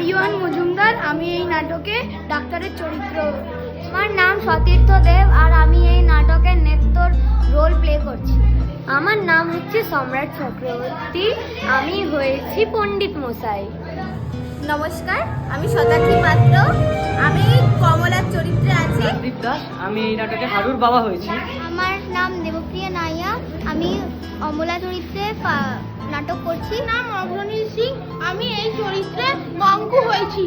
আরিয়ান মজুমদার। আমি এই নাটকে ডাক্তারের চরিত্র। আমার নাম সতীর্থ দেব আর আমি এই নাটকের নেত্রর রোল প্লে করছি। আমার নাম হচ্ছে সম্রাট চক্রবর্তী, আমি হয়েছি পণ্ডিত মশাই। নমস্কার, আমি শতাব্দী পাত্র, আমি কমলার চরিত্রে আছি। দীপ দাস, আমি এই নাটকে হারুর বাবা হয়েছি। আমার নাম দেবপ্রিয়া নাইয়া, আমি অমলা চরিত্রে নাটক করছি। নাম অগ্রণী সিং, আমি এই চরিত্রে গঙ্গু হয়েছি।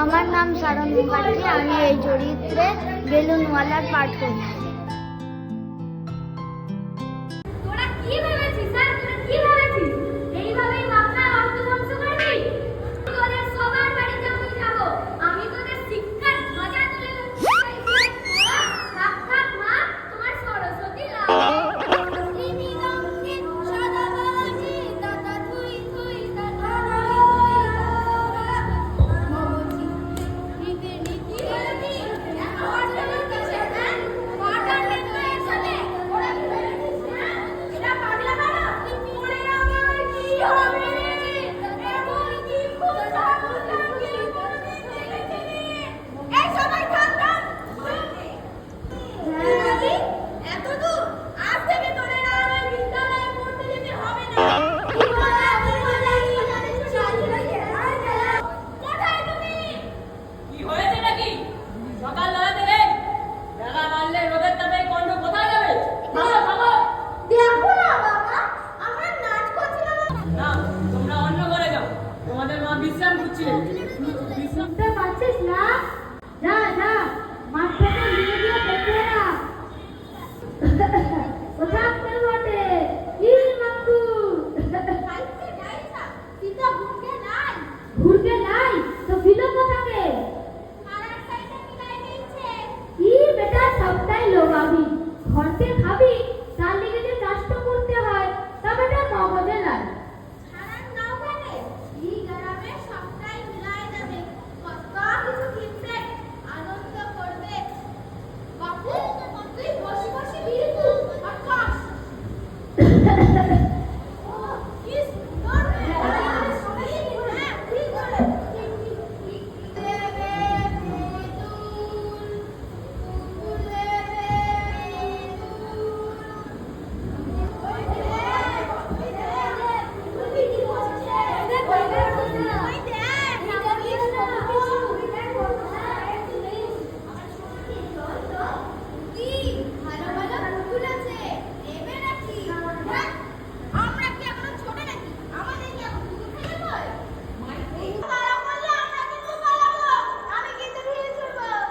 আমার নাম সারণ মুখার্জি, আমি এই চরিত্রে বেলুনওয়ালার পাঠ করছি। তোরা কি ভেবেছিস? স্যার, তোরা কি ভেবেছিস? এইভাবেই বাপমার অর্থ ধ্বংস করবি? তোদের সবার বাড়িতে আমি যাব, আমি তোদের শিক্ষার ধ্বজা তুলে দেবো। সাক্ষাৎ মা তোমার সরস্বতী লাল।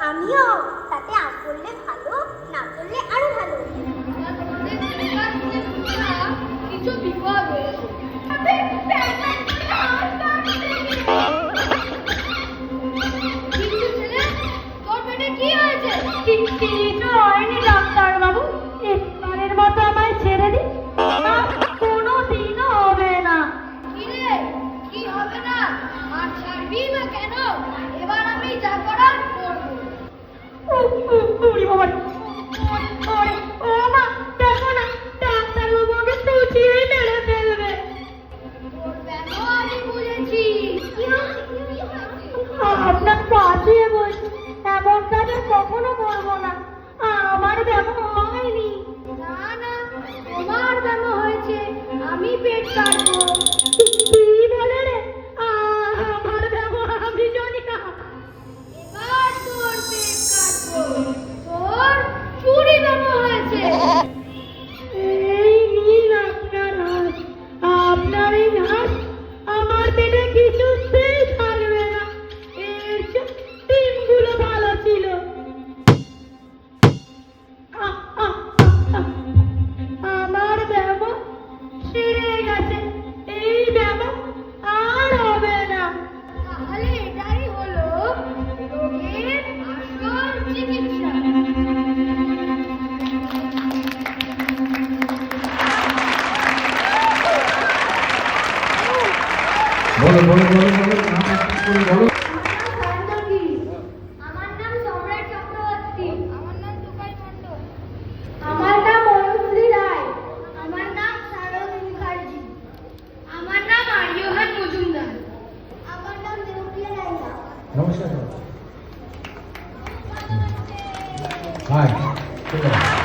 আমিও তাতে আম করলে ভালো, না করলে আরো ভালো। কিছু বিপদ হয়েছে। তোর পেটে কি হয়েছে? কিছু হয়নি ডাক্তার বাবু, এবারের মতো আমায় ছেড়ে দিন, কোনো দিনও হবে না। কিরে, কি হবে না? আর ছাড়বি না কেন? এবার আমি যা করার করবো। তোর ব্যাগও আমি বুঝেছি। আপনার পাঠিয়ে বলছি, এমন কাজ আর কখনো করবো না। আমার ব্যামো হয়নি। না না, তোমার ব্যামো হয়েছে, আমি পেট কাটবো। কি বলে রে? আমার ব্যামো আমি জানি না। এবার তোর পেট কাটবো। তোর চুরি ব্যামো হয়েছে। এই নিন আপনার হাত। আপনার এই হাত আমার পেটে কিছুতেই থাকবে না। এর চেয়ে ডিমগুলো ভালো ছিল। আমার ব্যামো সেরে গেছে। নমস্কার। হাই, ঠিক আছে।